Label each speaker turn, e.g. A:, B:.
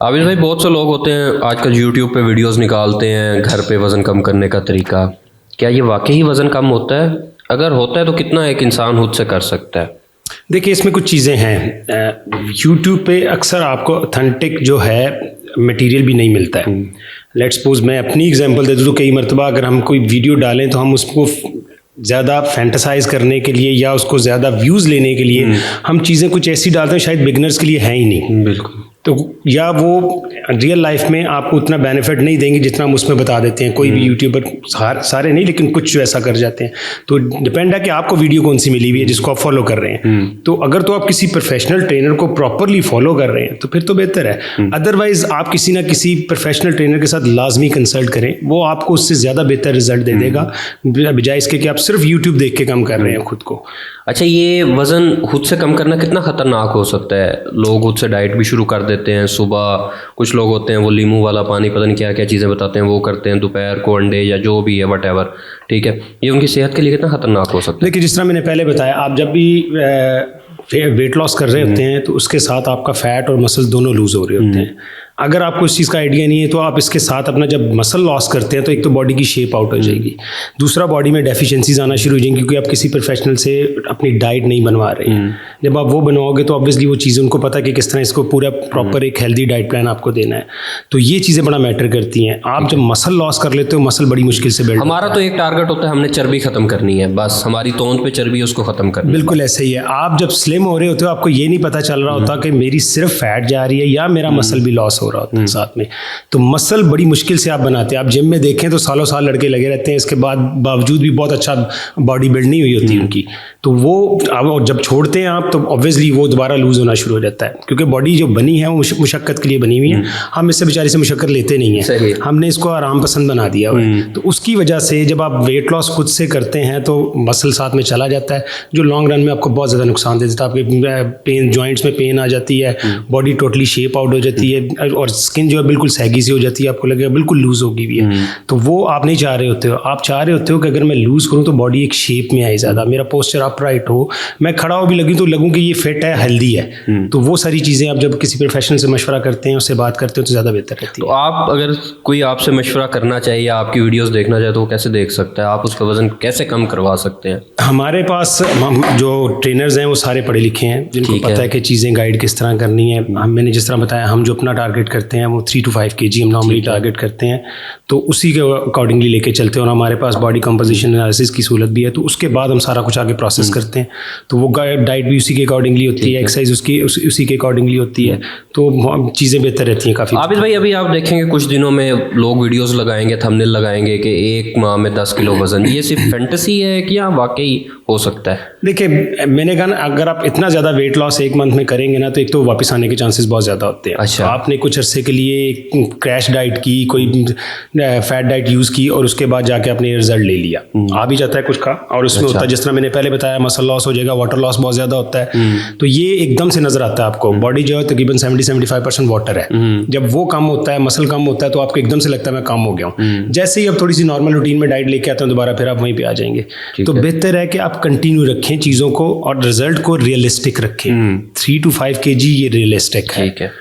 A: आबिद भाई, बहुत से लोग होते हैं आजकल यूट्यूब पे वीडियोस निकालते हैं घर पे वज़न कम करने का तरीका। क्या ये वाकई ही वज़न कम होता है? अगर होता है तो कितना एक इंसान खुद से कर सकता है?
B: देखिए, इसमें कुछ चीज़ें हैं। यूट्यूब पे अक्सर आपको ऑथेंटिक जो है मटेरियल भी नहीं मिलता है। लेट्स सपोज मैं अपनी एग्जांपल दे दूँ तो कई मरतबा अगर हम कोई वीडियो डालें तो हम उसको ज़्यादा फैंटेसाइज करने के लिए या उसको ज़्यादा व्यूज़ लेने के लिए हम चीज़ें कुछ ऐसी डालते हैं शायद बिगनर्स के लिए हैं ही नहीं।
A: बिल्कुल।
B: तो या वो रियल लाइफ में आपको उतना बेनिफिट नहीं देंगे जितना हम उसमें बता देते हैं। कोई भी यूट्यूबर, सारे नहीं लेकिन कुछ जो ऐसा कर जाते हैं। तो डिपेंड है कि आपको वीडियो कौन सी मिली हुई है जिसको आप फॉलो कर रहे हैं। तो अगर तो आप किसी प्रोफेशनल ट्रेनर को प्रॉपरली फॉलो कर रहे हैं तो फिर तो बेहतर है। अदरवाइज आप किसी ना किसी प्रोफेशनल ट्रेनर के साथ लाजमी कंसल्ट करें, वो आपको उससे ज़्यादा बेहतर रिजल्ट दे देगा बजाय इसके कि आप सिर्फ यूट्यूब देख के कम कर रहे हैं खुद को।
A: अच्छा, ये वज़न खुद से कम करना कितना ख़तरनाक हो सकता है? लोग खुद से डाइट भी शुरू कर देते हैं। सुबह कुछ लोग होते हैं वो लीमू वाला पानी, पता नहीं क्या क्या चीज़ें बताते हैं, वो करते हैं। दोपहर को अंडे या जो भी है वटेवर, ठीक है। ये उनकी सेहत के लिए कितना ख़तरनाक हो सकता है?
B: देखिए, जिस तरह मैंने पहले बताया, आप जब भी वेट लॉस कर रहे होते हैं तो उसके साथ आपका फैट और मसल दोनों लूज हो रहे होते हैं। अगर आपको इस चीज़ का आइडिया नहीं है तो आप इसके साथ अपना जब मसल लॉस करते हैं तो एक तो बॉडी की शेप आउट हो जाएगी, दूसरा बॉडी में डेफिशिएंसीज आना शुरू हो जाएंगी क्योंकि आप किसी प्रोफेशनल से अपनी डाइट नहीं बनवा रहे हैं। जब आप वो बनवाओगे तो ऑब्वियसली वो चीज़ें उनको पता है कि किस तरह इसको पूरा प्रॉपर एक हेल्दी डाइट प्लान आपको देना है। तो ये चीज़ें बड़ा मैटर करती हैं। आप जब मसल लॉस कर लेते हो, मसल बड़ी मुश्किल से बिल्ड।
A: हमारा तो एक टारगेट होता है, हमने चर्बी ख़त्म करनी है, बस हमारी तोंद पे चर्बी उसको ख़त्म करनी है।
B: बिल्कुल ऐसे ही है। आप जब स्लिम हो रहे होते हो आपको ये नहीं पता चल रहा होता कि मेरी सिर्फ फैट जा रही है या मेरा मसल भी लॉस हो रहा होता है साथ में। तो मसल बड़ी मुश्किल से आप बनाते हैं। आप जिम में देखें तो सालों साल लड़के लगे रहते हैं, इसके बावजूद भी बहुत अच्छा बॉडी बिल्ड नहीं हुई होती उनकी। तो वो अब जब छोड़ते हैं आप तो ऑब्वियसली वो दोबारा लूज होना शुरू हो जाता है क्योंकि बॉडी जो बनी है वो मुशक्कत के लिए बनी हुई है। हम इससे बेचारे से मुशक्कत लेते नहीं है, हमने इसको आराम पसंद बना दिया हुआ है। तो उसकी वजह से जब आप वेट लॉस खुद से करते हैं तो मसल साथ में चला जाता है, जो लॉन्ग रन में आपको बहुत ज़्यादा नुकसान दे देता है। आपके पेन, जॉइंट्स में पेन आ जाती है, बॉडी टोटली शेप आउट हो जाती है और स्किन जो है बिल्कुल सैगी सी हो जाती है, आपको लगेगा बिल्कुल लूज होगी भी है। तो वो आप नहीं चाह रहे होते हो। आप चाह रहे होते हो कि अगर मैं लूज करूँ तो बॉडी एक शेप में आए, ज़्यादा मेरा पोस्चर अपराइट हो, मैं खड़ा हो भी लगी तो लगूँ कि ये फिट है, हेल्दी है। तो वो सारी चीज़ें आप जब किसी प्रोफेशनल से मशवरा करते हैं, उससे बात करते हो तो ज़्यादा बेहतर रहती है।
A: तो आप अगर कोई आपसे मशवरा करना चाहिए या आपकी वीडियोस देखना चाहे तो वो कैसे देख सकता है? आप उसका वज़न कैसे कम करवा सकते हैं?
B: हमारे पास जो ट्रेनर्स हैं वो सारे पढ़े लिखे हैं, जिनको पता है कि चीज़ें गाइड किस तरह करनी है। मैंने जिस तरह बताया, हम जो अपना टारगेट करते हैं वो 3 to 5 kg हम नॉर्मली टारगेट करते हैं, तो उसी के अकॉर्डिंगली लेके चलते हैं। और हमारे पास बॉडी कंपोजिशन एनालिसिस की सहूलत भी है, तो उसके बाद हम सारा कुछ आगे प्रोसेस करते हैं। तो वो डाइट भी उसी के अकॉर्डिंगली होती है, एक्सरसाइज उसी के अकॉर्डिंगली होती है, तो चीज़ें बेहतर रहती हैं काफ़ी।
A: आबिद भाई, अभी आप देखेंगे कुछ दिनों में लोग वीडियोस लगाएंगे, थंबनेल लगाएंगे कि 1 माह में 10 किलो वजन। ये सिर्फ फैंटेसी है कि यहाँ वाकई हो सकता है?
B: देखिए, मैंने कहा ना, अगर आप इतना ज़्यादा वेट लॉस 1 मंथ में करेंगे ना तो एक तो वापस आने के चांसेस बहुत ज़्यादा होते हैं।
A: अच्छा।
B: आपने कुछ अरसे के लिए क्रैश डाइट की, कोई फैट डाइट यूज़ की और उसके बाद जाके आपने रिजल्ट ले लिया, आ भी जाता है कुछ का। और उसमें होता है, जिस तरह मैंने पहले बताया, मसल लॉस हो जाएगा, वाटर लॉस बहुत ज़्यादा होता है। तो ये एकदम से नजर आता है आपको। बॉडी जो है तकरीबन 70-75% वाटर है। जब वो कम होता है, मसल कम होता है, तो आपको एकदम से लगता है मैं कम हो गया हूँ। जैसे ही अब थोड़ी सी नॉर्मल रूटीन में डाइट लेके आते हैं दोबारा फिर आप वहीं पे आ जाएंगे। तो बेहतर है कि आप कंटिन्यू रखें चीज़ों को और रिजल्ट को रियलिस्टिक रखें। 3 to 5 kg ये रियलिस्टिक है।